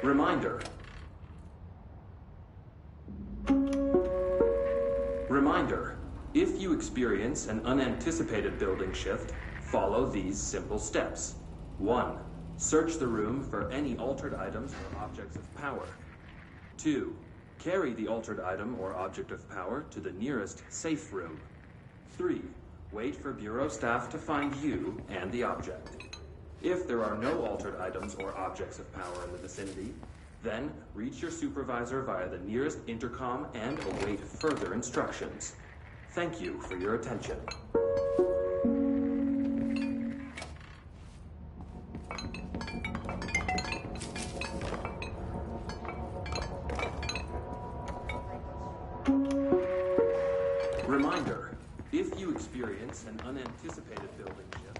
Reminder. Reminder. If you experience an unanticipated building shift, follow these simple steps. 1. Search the room for any altered items or objects of power. 2. Carry the altered item or object of power to the nearest safe room. 3. Wait for Bureau staff to find you and the object. If there are no altered items or objects of power in the vicinity, then reach your supervisor via the nearest intercom and await further instructions. Thank you for your attention. Reminder, if you experience an unanticipated building shift,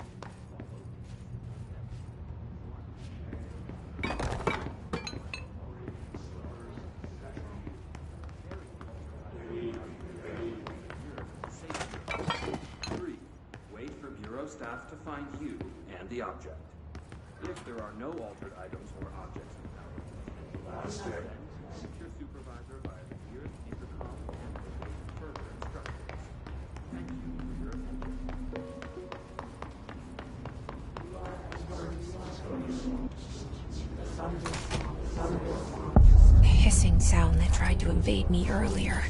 staff to find you and the object. If there are no altered items or objects of power, then reach your supervisor via the nearest intercom and await further instructions. Thank you for your attention. The hissing sound that tried to invade me earlier.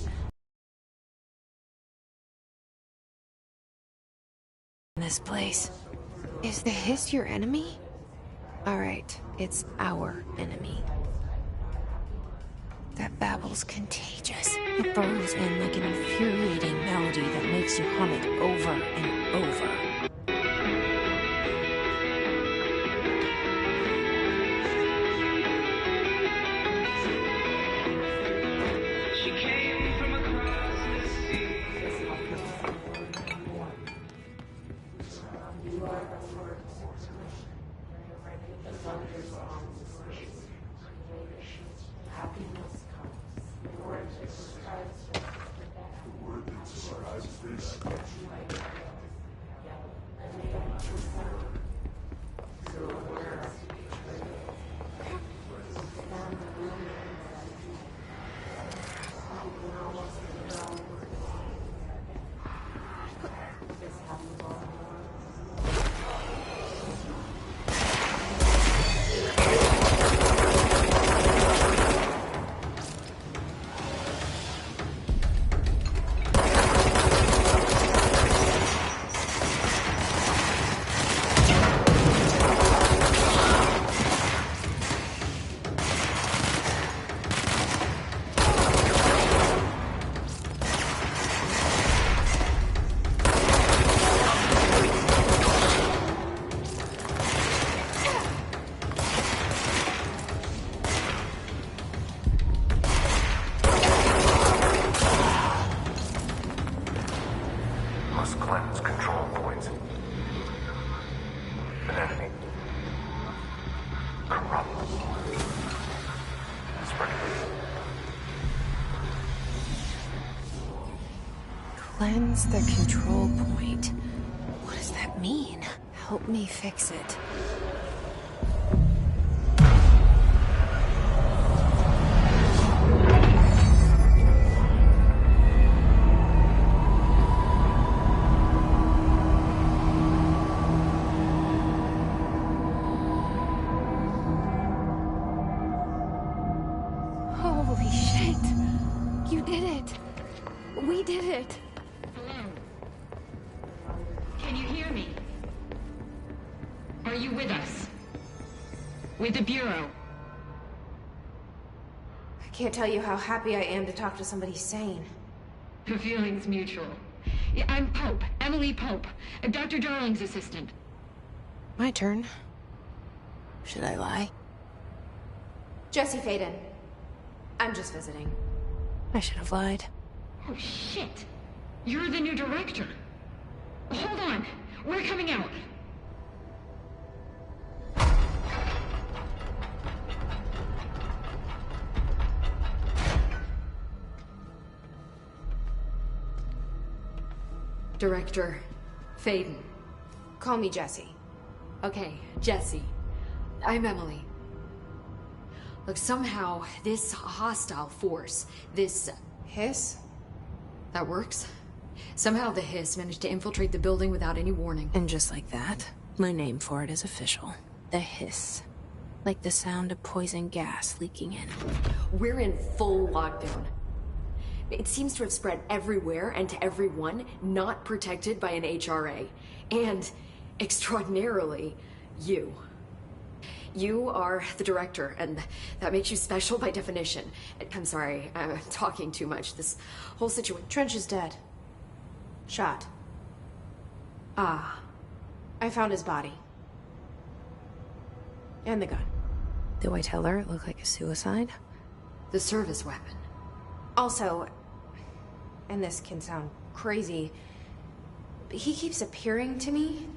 This place. Is the hiss your enemy? Alright, it's our enemy. That babble's contagious. It burrows in like an infuriating melody that makes you hum it over and over. Cleanse control points. An enemy. Corrupt. Cleanse the control point. What does that mean? Help me fix it. Holy shit! You did it! We did it! Hello? Can you hear me? Are you with us? With the Bureau? I can't tell you how happy I am to talk to somebody sane. The feeling's mutual. Yeah, I'm Pope, Emily Pope, Dr. Darling's assistant. My turn. Should I lie? Jesse Faden. I'm just visiting. I should have lied. Oh, shit. You're the new director. Hold on. We're coming out. Director Faden. Call me Jesse. Okay, Jesse. I'm Emily. Look, somehow this hostile force, this... Hiss? That works? Somehow the Hiss managed to infiltrate the building without any warning. And just like that, my name for it is official. The Hiss. Like the sound of poison gas leaking in. We're in full lockdown. It seems to have spread everywhere and to everyone not protected by an HRA. And, extraordinarily, you. You are the director, and that makes you special by definition. I'm sorry, I'm talking too much. This whole situation... Trench is dead. Shot. Ah. I found his body. And the gun. Do I tell her it looked like a suicide? The service weapon. Also, and this can sound crazy, but he keeps appearing to me.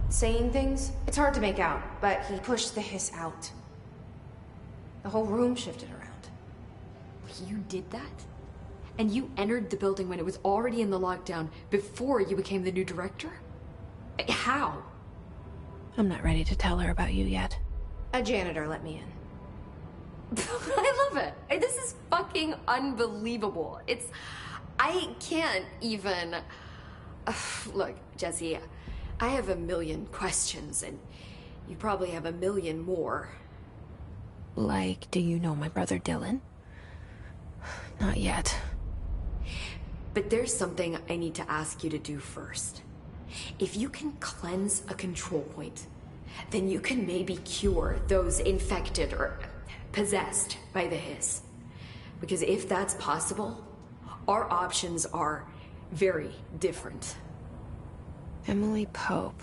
Saying things. It's hard to make out, but he pushed the Hiss out. The whole room shifted around. You did that? And you entered the building when it was already in the lockdown before you became the new director? How? I'm not ready to tell her about you yet. A janitor let me in. I love it. This is fucking unbelievable. I can't even... Look, Jesse, I have a million questions, and you probably have a million more. Like, do you know my brother Dylan? Not yet. But there's something I need to ask you to do first. If you can cleanse a control point, then you can maybe cure those infected or possessed by the Hiss. Because if that's possible, our options are very different. Emily Pope.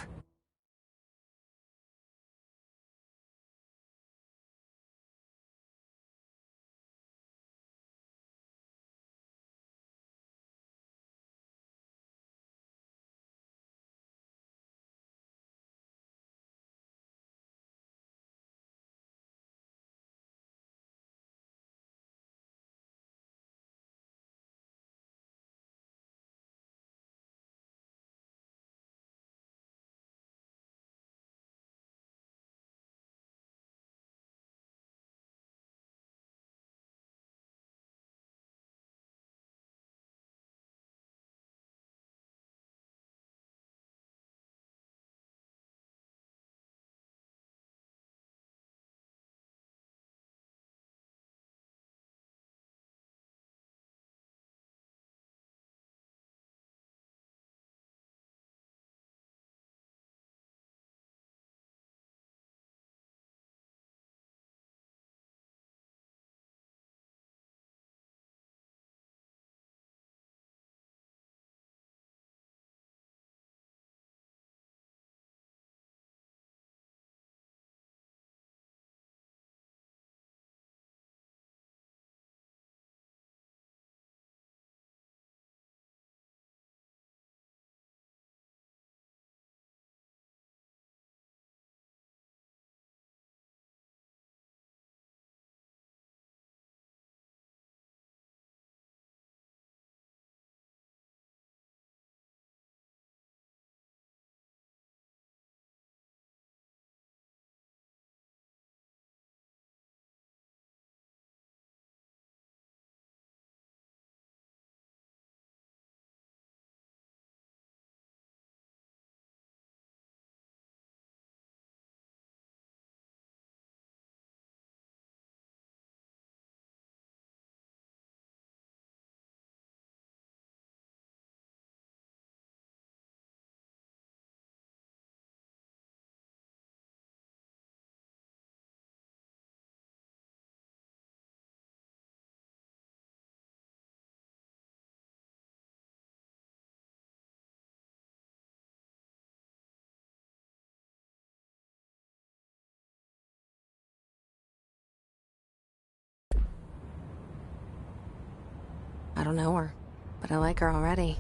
I don't know her, but I like her already.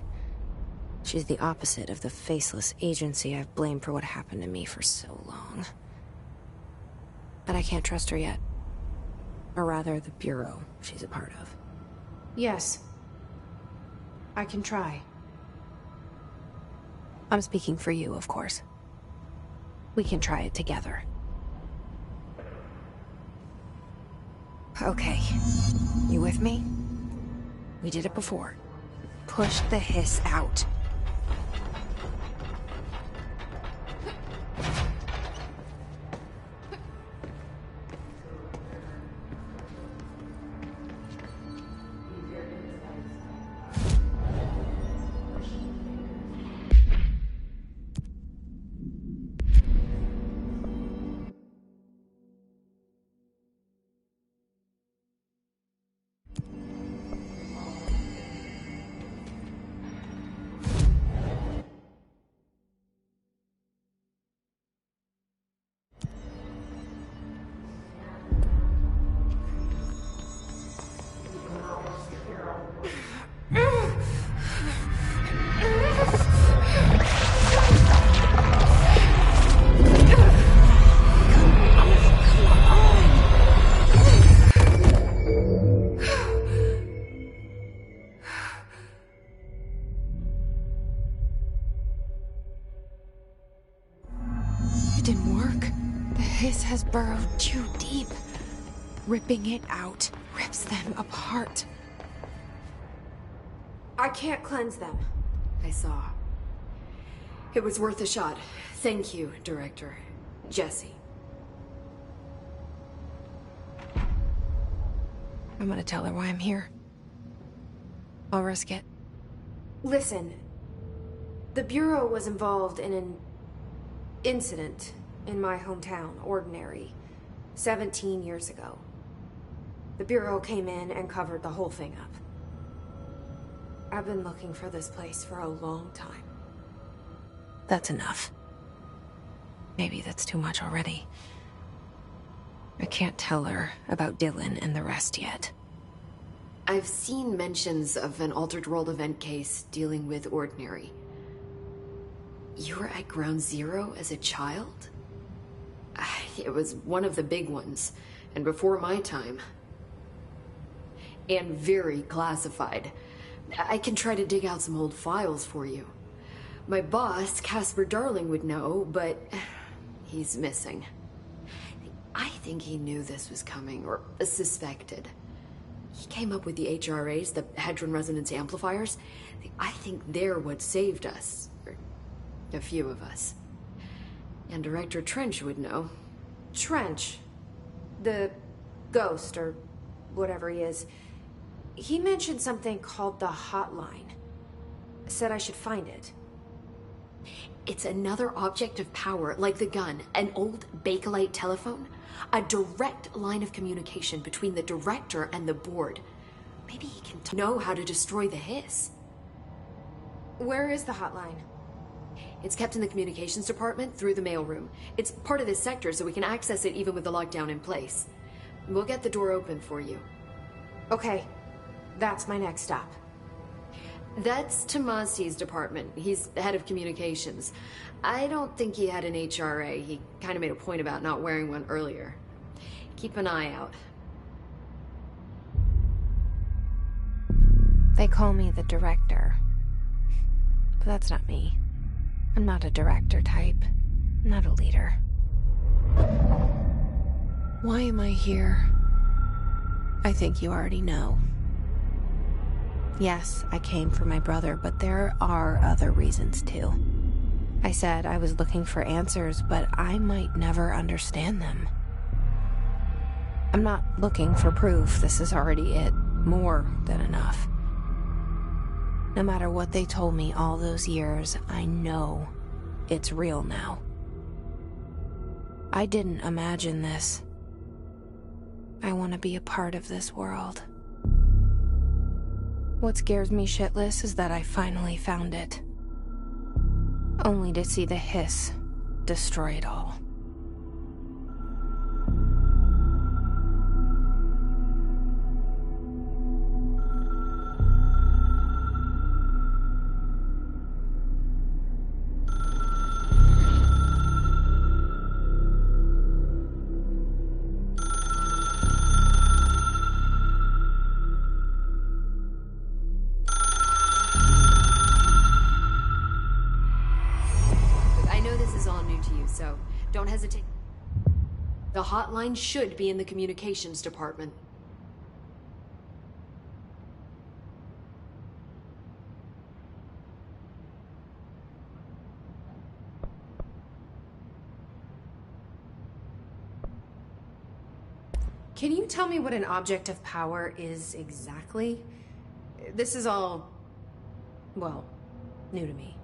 She's the opposite of the faceless agency I've blamed for what happened to me for so long. But I can't trust her yet. Or rather, the Bureau she's a part of. Yes. I can try. I'm speaking for you, of course. We can try it together. Okay. You with me? We did it before. Push the hiss out. It didn't work. The hiss has burrowed too deep. Ripping it out rips them apart. I can't cleanse them. I saw. It was worth a shot. Thank you, Director. Jesse. I'm gonna tell her why I'm here. I'll risk it. Listen. The Bureau was involved in an incident in my hometown, Ordinary, 17 years ago. The Bureau came in and covered the whole thing up. I've been looking for this place for a long time. That's enough. Maybe that's too much already. I can't tell her about Dylan and the rest yet. I've seen mentions of an Altered World event case dealing with Ordinary. You were at Ground Zero as a child? It was one of the big ones, and before my time. And very classified. I can try to dig out some old files for you. My boss, Casper Darling, would know, but he's missing. I think he knew this was coming, or suspected. He came up with the HRAs, the Hadron Resonance Amplifiers. I think they're what saved us. A few of us. And Director Trench would know. Trench? The ghost, or whatever he is. He mentioned something called the Hotline. Said I should find it. It's another object of power, like the gun, an old Bakelite telephone. A direct line of communication between the Director and the Board. Maybe he can know how to destroy the hiss. Where is the Hotline? It's kept in the communications department through the mailroom. It's part of this sector, so we can access it even with the lockdown in place. We'll get the door open for you. Okay. That's my next stop. That's Tomasi's department. He's the head of communications. I don't think he had an HRA. He kind of made a point about not wearing one earlier. Keep an eye out. They call me the Director. But that's not me. I'm not a director type. I'm not a leader. Why am I here? I think you already know. Yes, I came for my brother, but there are other reasons too. I said I was looking for answers, but I might never understand them. I'm not looking for proof. This is already it. More than enough. No matter what they told me all those years, I know it's real now. I didn't imagine this. I want to be a part of this world. What scares me shitless is that I finally found it. Only to see the hiss destroy it all. hesitate. The hotline should be in the communications department. Can you tell me what an object of power is exactly? This is all, well, new to me.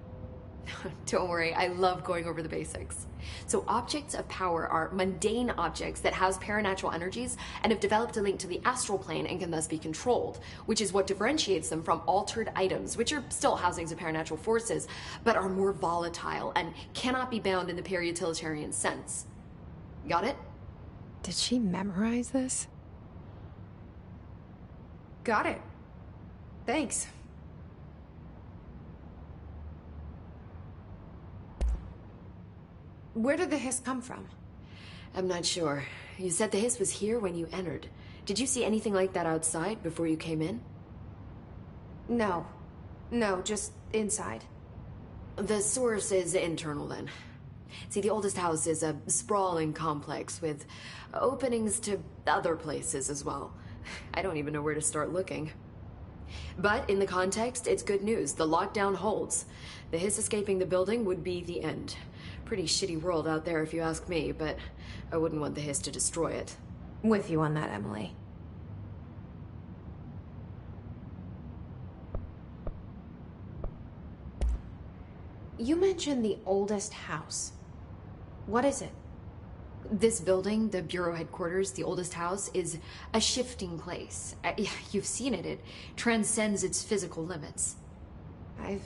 Don't worry, I love going over the basics. So objects of power are mundane objects that house paranatural energies and have developed a link to the astral plane and can thus be controlled, which is what differentiates them from altered items, which are still housings of paranatural forces, but are more volatile and cannot be bound in the peri-utilitarian sense. Got it? Did she memorize this? Got it. Thanks. Where did the hiss come from? I'm not sure. You said the hiss was here when you entered. Did you see anything like that outside before you came in? No. No, just inside. The source is internal then. See, the oldest house is a sprawling complex with openings to other places as well. I don't even know where to start looking. But in the context, it's good news. The lockdown holds. The hiss escaping the building would be the end. Pretty shitty world out there if you ask me, but I wouldn't want the hiss to destroy it. With you on that, Emily. You mentioned the oldest house. What is it? This building, the Bureau headquarters, the oldest house, is a shifting place. You've seen it. It transcends its physical limits. I've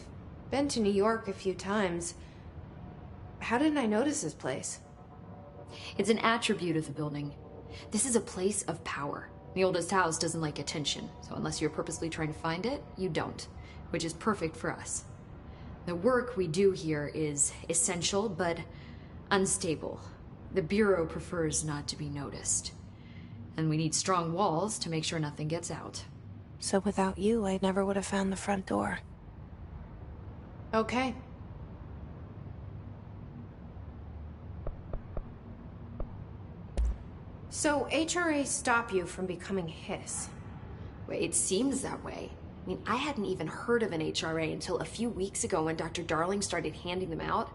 been to New York a few times. How didn't I notice this place? It's an attribute of the building. This is a place of power. The oldest house doesn't like attention, so unless you're purposely trying to find it, you don't, which is perfect for us. The work we do here is essential, but unstable. The Bureau prefers not to be noticed. And we need strong walls to make sure nothing gets out. So without you, I never would have found the front door. Okay. So HRA stop you from becoming Hiss? Well, it seems that way. I mean, I hadn't even heard of an HRA until a few weeks ago when Dr. Darling started handing them out.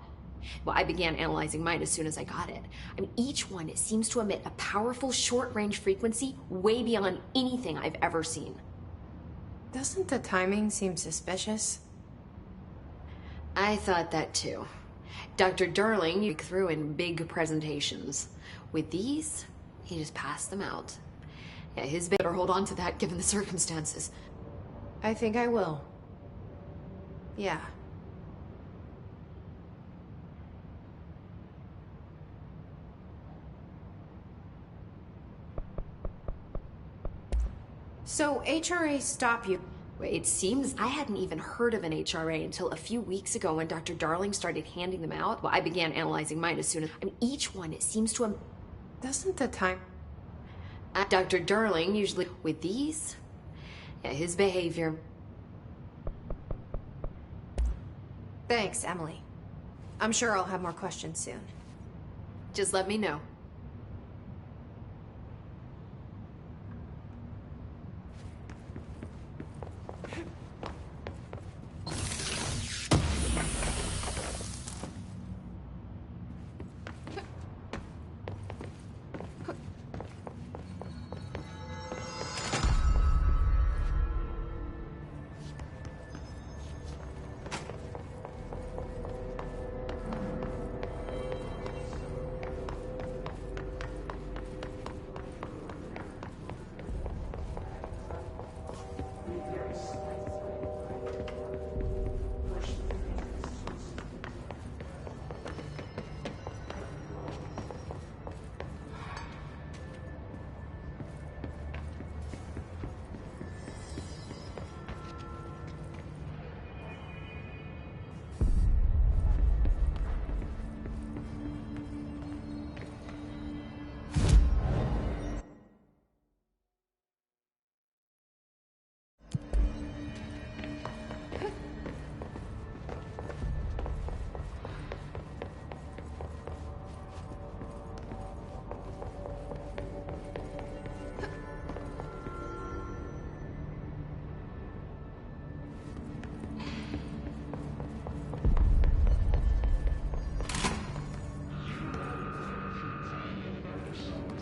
Well, I began analyzing mine as soon as I got it. I mean, each one seems to emit a powerful short-range frequency way beyond anything I've ever seen. Doesn't the timing seem suspicious? I thought that too. Dr. Darling, you threw in big presentations. With these, he just passed them out. Yeah, his better hold on to that given the circumstances. I think I will. Yeah. So HRA stop you. Well, it seems I hadn't even heard of an HRA until a few weeks ago when Dr. Darling started handing them out. Well, I began analyzing mine as soon as... I mean, each one seems to... Doesn't the time... Dr. Darling usually... With these? Yeah, his behavior... Thanks, Emily. I'm sure I'll have more questions soon. Just let me know.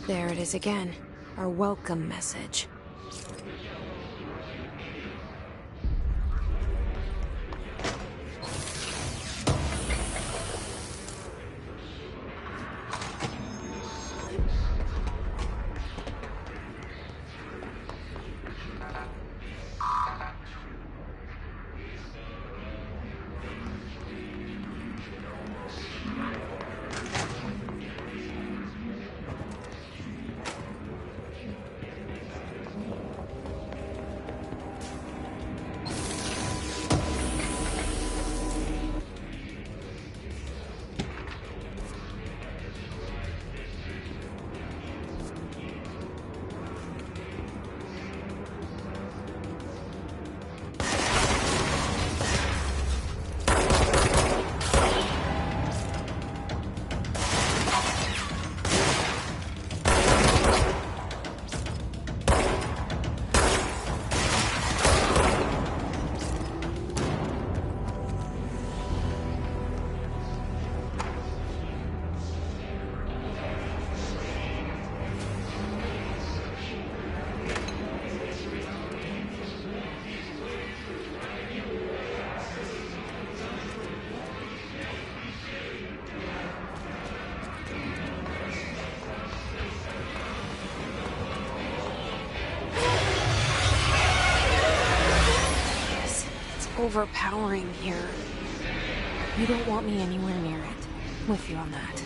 There it is again. Our welcome message. Overpowering here. You don't want me anywhere near it. I'm with you on that.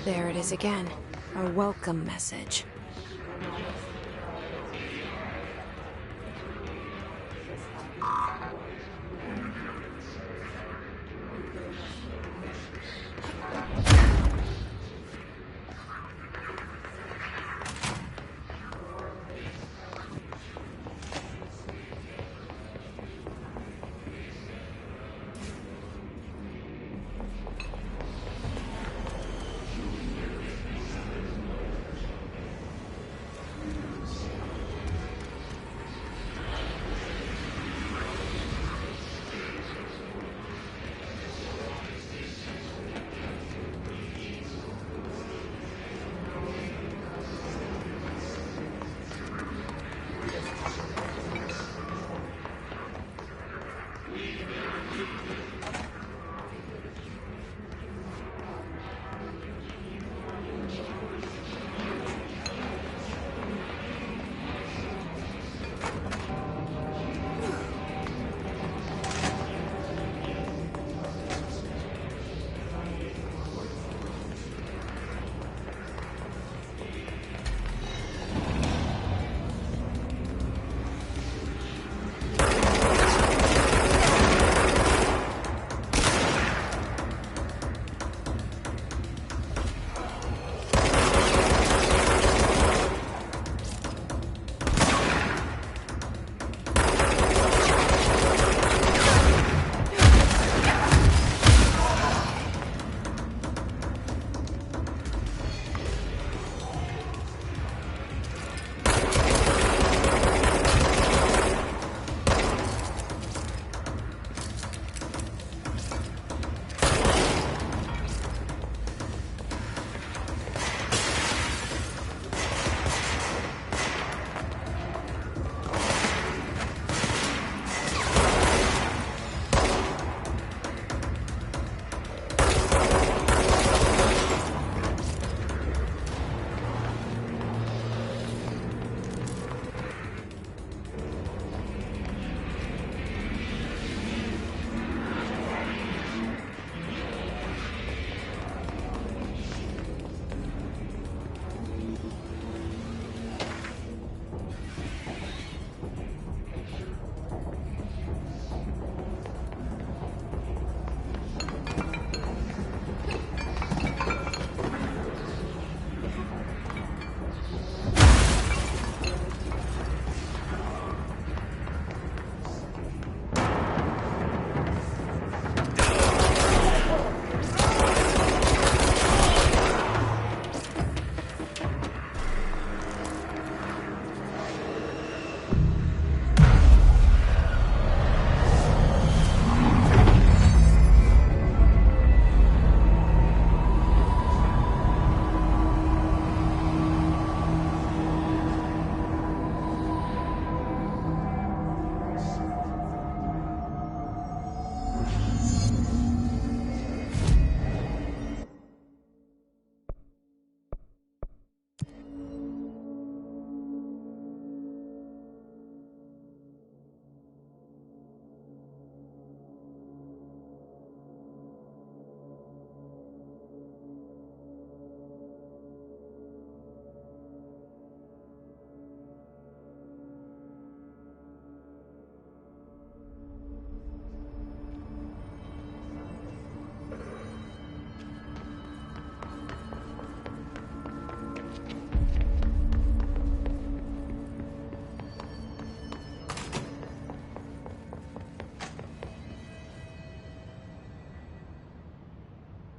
There it is again. A welcome message.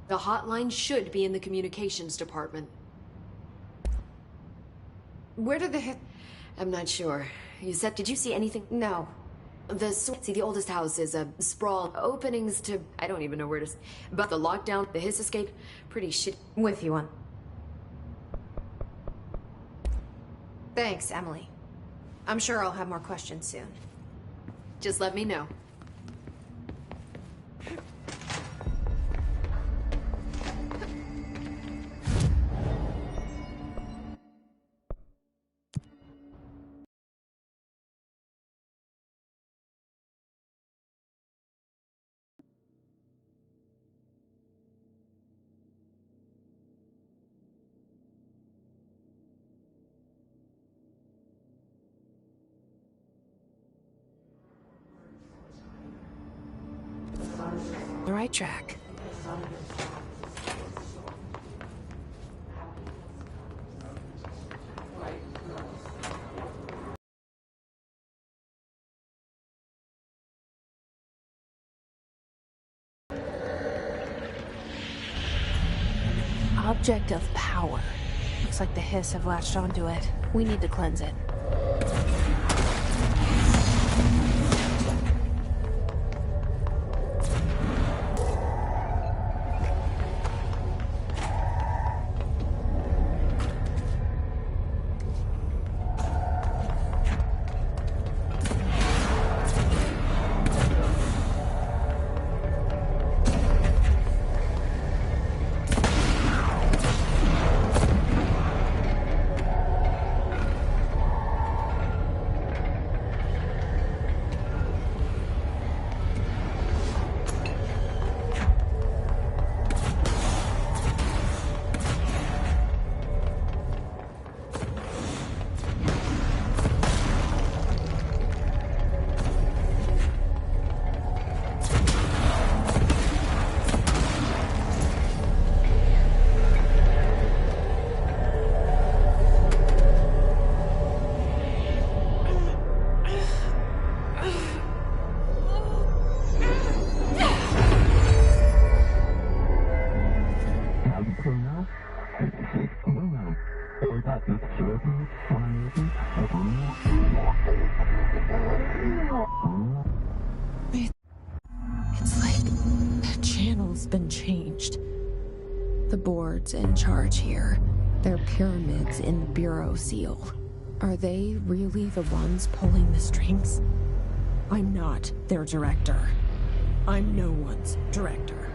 The hotline should be in the communications department. Where did the hit? I'm not sure. Yusef, did you see anything? No. See, the oldest house is a sprawl. Openings to... I don't even know where to... But the lockdown, the hiss escape, pretty shit. With you on. Thanks, Emily. I'm sure I'll have more questions soon. Just let me know. right track. Object of power. Looks like the Hiss have latched onto it. We need to cleanse it. It's like the channel's been changed. The board's in charge here. They're pyramids in the Bureau seal. Are they really the ones pulling the strings? I'm not their director. I'm no one's director.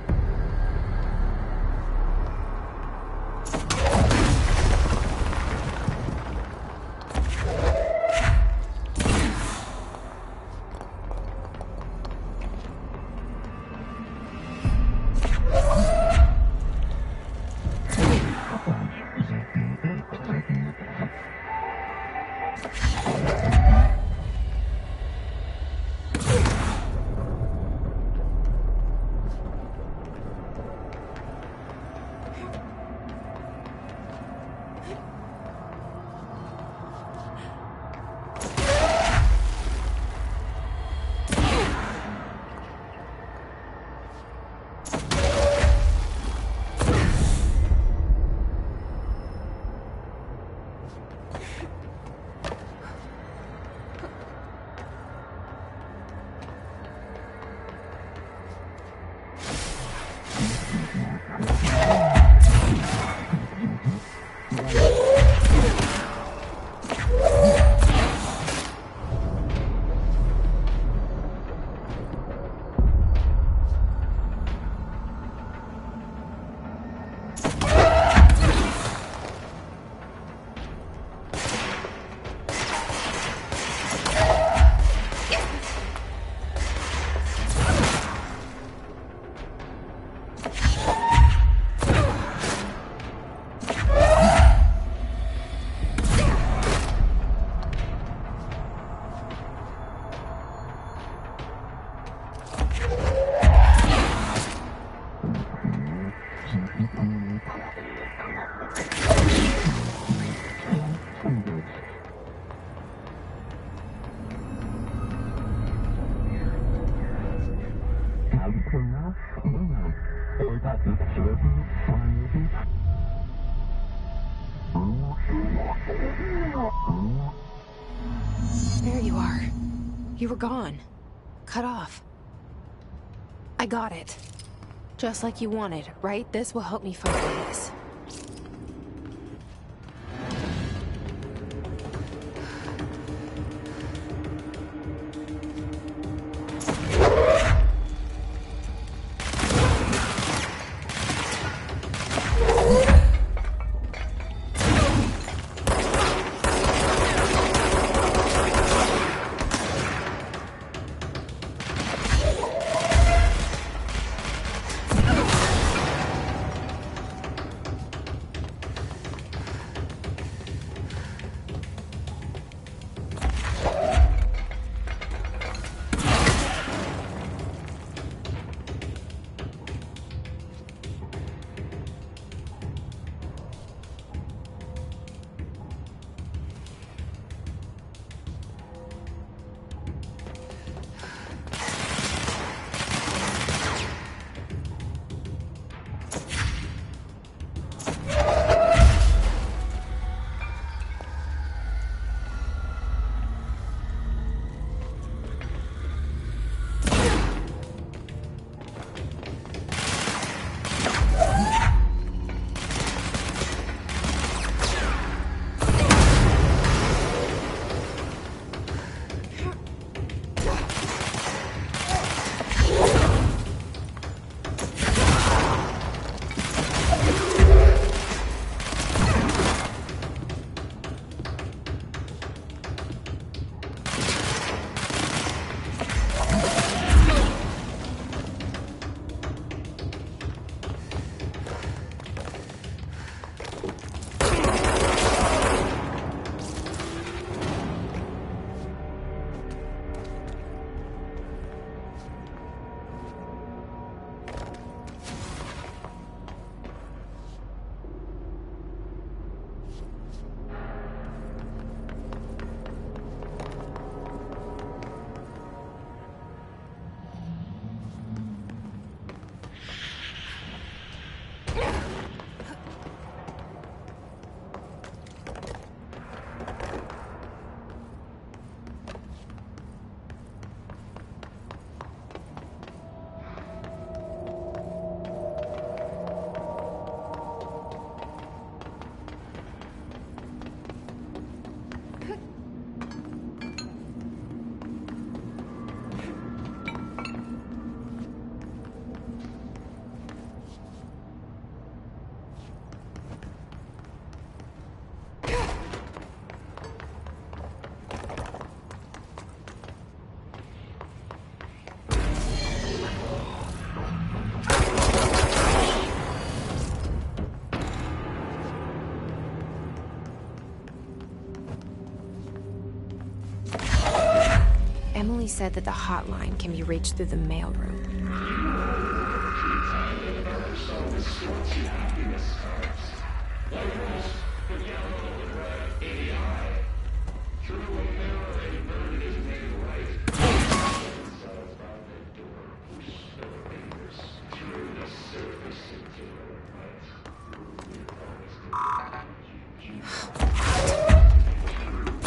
There you are. You were gone. Cut off. I got it. Just like you wanted, right? This will help me fight this. Emily said that the hotline can be reached through the mailroom.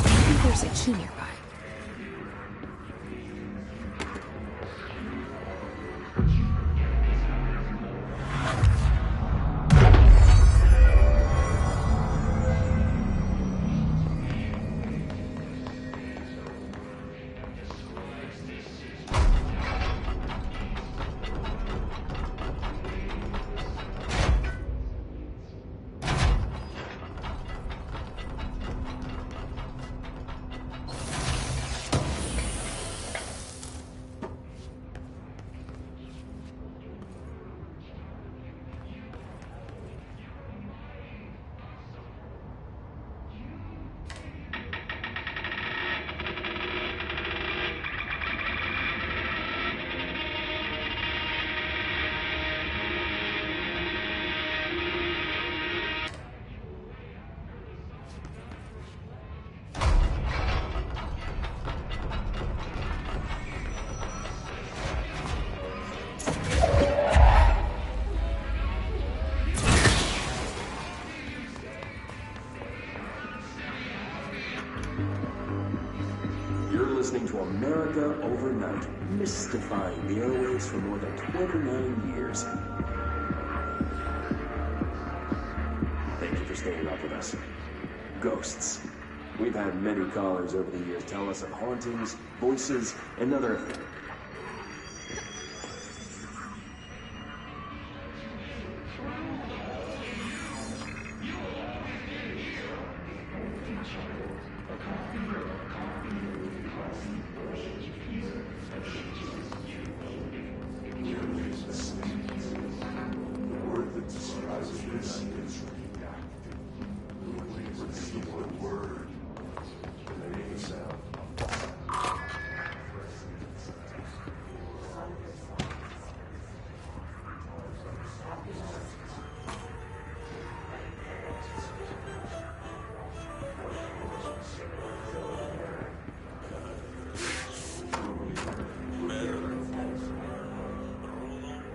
Maybe there's a key nearby. Listening to America Overnight, mystifying the airwaves for more than 29 years. Thank you for staying up with us. Ghosts. We've had many callers over the years tell us of hauntings, voices, and other